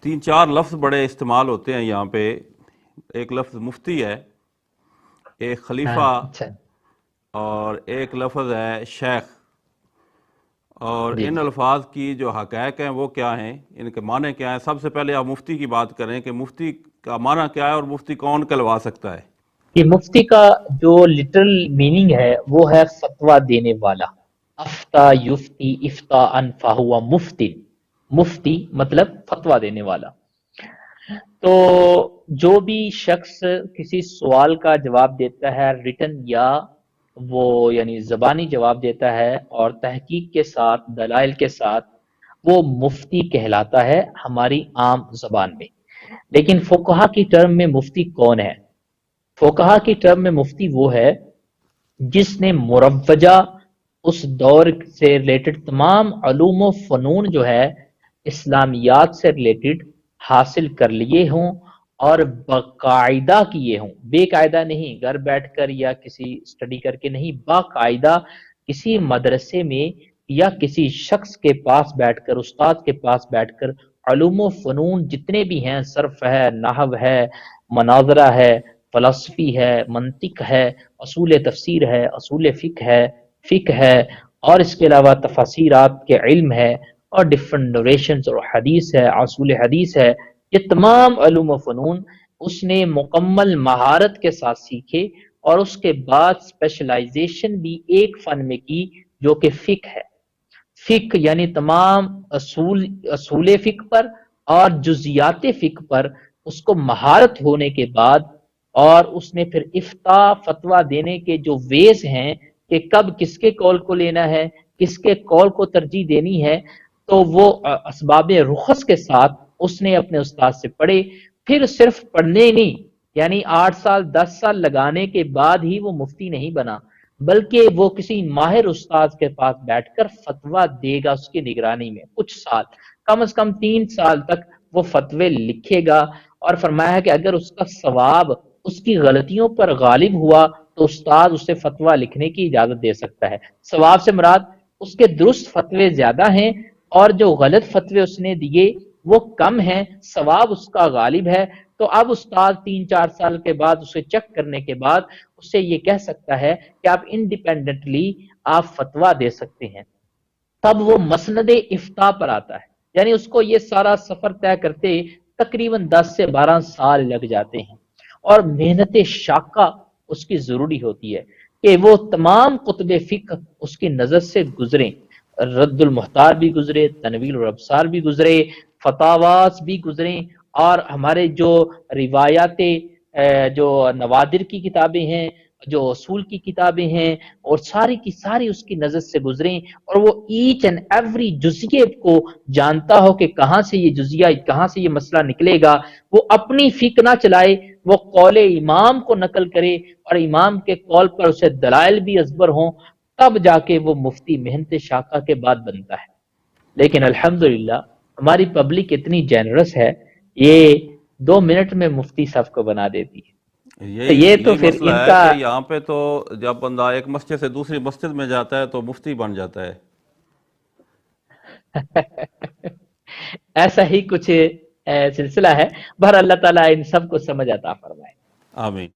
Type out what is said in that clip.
تین چار لفظ بڑے استعمال ہوتے ہیں یہاں پہ. ایک لفظ مفتی ہے، ایک ہاں خلیفہ، اچھا. اور ایک لفظ ہے شیخ. اور جی ان جی. الفاظ کی جو حقائق ہیں وہ کیا ہیں، ان کے معنی کیا ہیں؟ سب سے پہلے آپ مفتی کی بات کریں کہ مفتی کا معنی کیا ہے اور مفتی کون کہلوا سکتا ہے؟ کہ مفتی کا جو لٹرل میننگ ہے وہ ہے فتویٰ دینے والا. افتا یفتی افتا ان فہو مفتی. مفتی مطلب فتویٰ دینے والا. تو جو بھی شخص کسی سوال کا جواب دیتا ہے ریٹن یا وہ یعنی زبانی جواب دیتا ہے اور تحقیق کے ساتھ دلائل کے ساتھ، وہ مفتی کہلاتا ہے ہماری عام زبان میں. لیکن فقہا کی ٹرم میں مفتی کون ہے؟ فقہا کی ٹرم میں مفتی وہ ہے جس نے مروجہ اس دور سے ریلیٹڈ تمام علوم و فنون جو ہے اسلامیات سے ریلیٹڈ حاصل کر لیے ہوں اور باقاعدہ کیے ہوں. بے قاعدہ نہیں، گھر بیٹھ کر یا کسی اسٹڈی کر کے نہیں، باقاعدہ کسی مدرسے میں یا کسی شخص کے پاس بیٹھ کر، استاد کے پاس بیٹھ کر علوم و فنون جتنے بھی ہیں، صرف ہے، نحو ہے، مناظرہ ہے، فلسفی ہے، منطق ہے، اصول تفسیر ہے، اصول فقہ ہے، اور اس کے علاوہ تفاسیرات کے علم ہے، اور ڈفرنٹ نوریشنز اور حدیث ہے، اصول حدیث ہے. یہ تمام علوم و فنون اس نے مکمل مہارت کے ساتھ سیکھے اور اس کے بعد اسپیشلائزیشن بھی ایک فن میں کی جو کہ فقہ ہے. فقہ یعنی تمام اصول فقہ پر اور جزیات فقہ پر اس کو مہارت ہونے کے بعد، اور اس نے پھر افتاء فتویٰ دینے کے جو ویز ہیں کہ کب کس کے قول کو لینا ہے، کس کے قول کو ترجیح دینی ہے، تو وہ اسباب رخص کے ساتھ اس نے اپنے استاد سے پڑھے. پھر صرف پڑھنے نہیں، یعنی 8 سال 10 سال لگانے کے بعد ہی وہ مفتی نہیں بنا، بلکہ وہ کسی ماہر استاد کے پاس بیٹھ کر فتویٰ دے گا اس کی نگرانی میں کچھ سال، کم از کم 3 سال تک وہ فتوے لکھے گا. اور فرمایا ہے کہ اگر اس کا ثواب اس کی غلطیوں پر غالب ہوا تو استاد اسے فتویٰ لکھنے کی اجازت دے سکتا ہے. ثواب سے مراد اس کے درست فتوے زیادہ ہیں اور جو غلط فتوے اس نے دیے وہ کم ہیں، ثواب اس کا غالب ہے. تو اب استاد 3 4 سال کے بعد اسے چیک کرنے کے بعد اسے یہ کہہ سکتا ہے کہ آپ انڈیپینڈنٹلی آپ فتویٰ دے سکتے ہیں. تب وہ مسند افتاء پر آتا ہے، یعنی اس کو یہ سارا سفر طے کرتے تقریباً 10 سے 12 سال لگ جاتے ہیں، اور محنت شاقہ اس کی ضروری ہوتی ہے کہ وہ تمام کتب فقہ اس کی نظر سے گزریں. رد المحتار بھی گزرے، تنویر الابصار بھی گزرے، فتاواس بھی گزریں، اور ہمارے جو روایات جو نوادر کی کتابیں ہیں، جو اصول کی کتابیں ہیں، اور ساری کی ساری اس کی نظر سے گزریں، اور وہ ایچ اینڈ ایوری جزئیے کو جانتا ہو کہ کہاں سے یہ جزیہ، کہاں سے یہ مسئلہ نکلے گا. وہ اپنی فکر نہ چلائے، وہ قول امام کو نقل کرے اور امام کے قول پر اسے دلائل بھی ازبر ہوں، تب جا کے وہ مفتی محنت شاقہ کے بعد بنتا ہے. لیکن الحمدللہ ہماری پبلک اتنی جینرس ہے، یہ 2 منٹ میں مفتی صاحب کو بنا دیتی ہے. تو یہی یہ تو یہی پھر مسئلہ ان ہے کا کہ یہاں پہ تو جب بندہ ایک مسجد سے دوسری مسجد میں جاتا ہے تو مفتی بن جاتا ہے. ایسا ہی کچھ سلسلہ ہے. بہر اللہ تعالیٰ ان سب کو سمجھ عطا فرمائے. آمین.